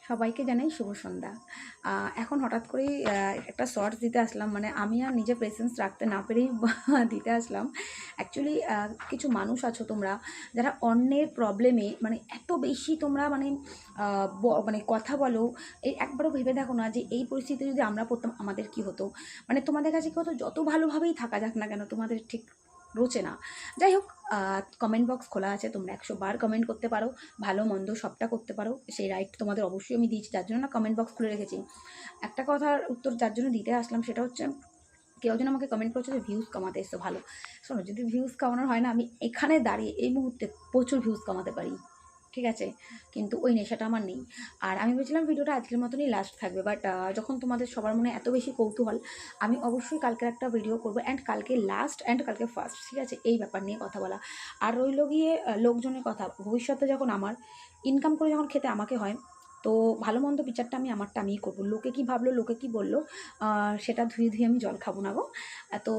সবাইকে জানাই শুভ সন্ধ্যা। এখন হঠাৎ করেই একটা শর্টস দিতে আসলাম, মানে আমি আর নিজে প্রেজেন্স রাখতে না পেরেই দিতে আসলাম। অ্যাকচুয়ালি কিছু মানুষ আছো তোমরা যারা অন্যের প্রবলেমে মানে এত বেশি তোমরা মানে মানে কথা বলো। এই একবারও ভেবে দেখো না যে এই পরিস্থিতি যদি আমরা পড়তাম আমাদের কি হতো। মানে তোমাদের কাছে কি হতো, যত ভালোভাবেই থাকা যাক না কেন তোমাদের ঠিক রোচে না। যাই হোক, কমেন্ট বক্স খোলা আছে, তোমরা 100 বার কমেন্ট করতে পারো, ভালো মন্দ সবটা করতে পারো, সেই রাইট তোমাদের অবশ্যই আমি দিয়েছি, যার জন্য না কমেন্ট বক্স খুলে রেখেছি। একটা কথার উত্তর যার জন্য দিতে আসলাম সেটা হচ্ছে, কেউ যেন আমাকে কমেন্ট করছে যে ভিউজ কমাতে এসো। ভালো, শোনো, যদি ভিউজ কমানোর হয় না, আমি এখানে দাঁড়িয়ে এই মুহূর্তে প্রচুর ভিউজ কমাতে পারি, ঠিক আছে, কিন্তু ওই নেশাটা আমার নেই। আর আমি ভেবেছিলাম ভিডিওটা আজকের মতনই লাস্ট থাকবে, বাট যখন তোমাদের সবার মনে এত বেশি কৌতূহল, আমি অবশ্যই কালকের একটা ভিডিও করবো, অ্যান্ড কালকে লাস্ট অ্যান্ড কালকে ফার্স্ট, ঠিক আছে, এই ব্যাপার নিয়ে কথা বলা। আর রইল গিয়ে লোকজনের কথা, ভবিষ্যতে যখন আমার ইনকাম করে যখন খেতে আমাকে হয়, তো ভালো মন্দ বিচারটা আমি আমারটা আমিই করবো। লোকে কী ভাবলো, লোকে কী বললো, সেটা ধুয়ে ধুয়ে আমি জল খাবো না গো। তো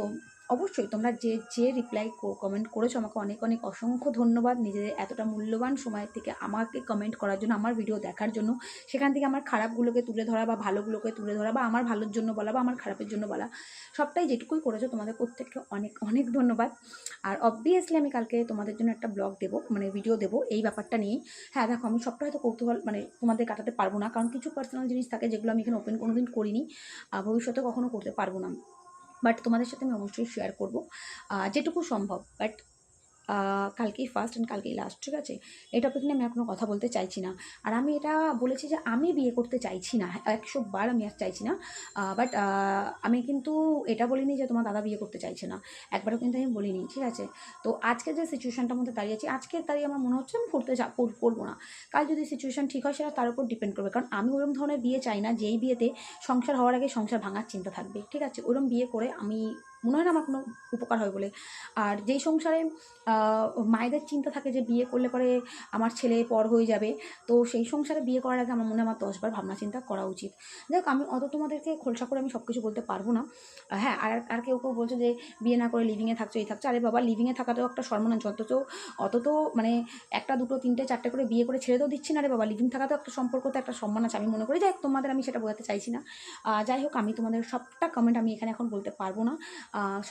অবশ্যই তোমরা যে যে রিপ্লাই কমেন্ট করেছো, আমাকে অনেক অনেক অসংখ্য ধন্যবাদ নিজেদের এতটা মূল্যবান সময় থেকে আমাকে কমেন্ট করার জন্য, আমার ভিডিও দেখার জন্য, সেখান থেকে আমার খারাপগুলোকে তুলে ধরা বা ভালোগুলোকে তুলে ধরা, বা আমার ভালোর জন্য বলা বা আমার খারাপের জন্য বলা, সবটাই যেটুকুই করেছো তোমাদের প্রত্যেককে অনেক অনেক ধন্যবাদ। আর অবভিয়াসলি আমি কালকে তোমাদের জন্য একটা ব্লগ দেবো, মানে ভিডিও দেবো এই ব্যাপারটা নিয়েই। হ্যাঁ দেখো, আমি সবটা হয়তো কৌতূহল মানে তোমাদের কাটাতে পারবো না, কারণ কিছু পার্সোনাল জিনিস থাকে যেগুলো আমি এখানে ওপেন কোনোদিন করিনি, ভবিষ্যতে কখনো করতে পারবো না। বাট তোমাদের সাথে আমি অবশ্যই শেয়ার করবো যেটুকু সম্ভব। বাট কালকেই ফার্স্ট অ্যান্ড কালকেই লাস্ট, ঠিক আছে, এই টপিক নিয়ে আমি এখনও কথা বলতে চাইছি না। আর আমি এটা বলেছি যে আমি বিয়ে করতে চাইছি না, 100 বার আমি আর চাইছি না। বাট আমি কিন্তু এটা বলিনি যে তোমার দাদা বিয়ে করতে চাইছে না, একবারও কিন্তু আমি বলিনি, ঠিক আছে। তো আজকে যে সিচুয়েশানটার মধ্যে দাঁড়িয়ে আছি, আজকে দাঁড়িয়ে আমার মনে হচ্ছে আমি করবো না। কাল যদি সিচুয়েশান ঠিক হয় সেটা তার উপর ডিপেন্ড করবে, কারণ আমি ওরকম ধরনের বিয়ে চাই না যেই বিয়েতে সংসার হওয়ার আগে সংসার ভাঙার চিন্তা থাকবে, ঠিক আছে, ওরকম বিয়ে করে আমি মনে হয় না আমার কোনো উপকার হয় বলে। আর যেই সংসারে মায়েদের চিন্তা থাকে যে বিয়ে করলে পরে আমার ছেলে পর হয়ে যাবে, তো সেই সংসারে বিয়ে করার আগে আমার মনে হয় আমার 10 বার ভাবনা চিন্তা করা উচিত। যাই হোক, আমি অত তোমাদেরকে খোলসা করে আমি সব কিছু বলতে পারবো না। হ্যাঁ, আর আর কেউ কেউ বলছে যে বিয়ে না করে লিভিংয়ে থাকছো, এই থাকছো, আরে বাবা, লিভিংয়ে থাকাটাও একটা সম্মান, অত তো মানে একটা দুটো তিনটে চারটে করে বিয়ে করে ছেড়ে তো দিচ্ছি না রে বাবা, লিভিং থাকা তো একটা সম্পর্ক, তো একটা সম্মান আছে, আমি মনে করি। যাই হোক, তোমাদের আমি সেটা বোঝাতে চাইছি না। যাই হোক, আমি তোমাদের সবটা কমেন্ট আমি এখানে এখন বলতে পারবো না।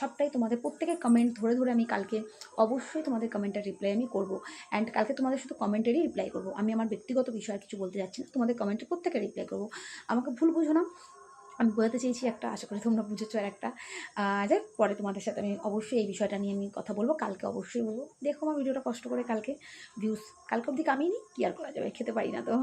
সবটাই তোমাদের প্রত্যেকের কমেন্ট ধরে ধরে আমি কালকে অবশ্যই তোমাদের কমেন্টের রিপ্লাই আমি করবো। অ্যান্ড কালকে তোমাদের শুধু কমেন্টেরই রিপ্লাই করবো, আমি আমার ব্যক্তিগত বিষয়ে কিছু বলতে যাচ্ছি না, তোমাদের কমেন্টের প্রত্যেকের রিপ্লাই করবো। আমাকে ভুল বুঝো না, আমি বোঝাতে চেয়েছি একটা, আশা করি তোমরা বুঝেছো। আর একটা যাই হোক, পরে তোমাদের সাথে আমি অবশ্যই এই বিষয়টা নিয়ে আমি কথা বলবো, কালকে অবশ্যই বলবো। দেখো আমার ভিডিওটা কষ্ট করে কালকে ভিউজ কালকে অবধি কামিয়ে নিই, কি আর করা যাবে, খেতে পারি না তো।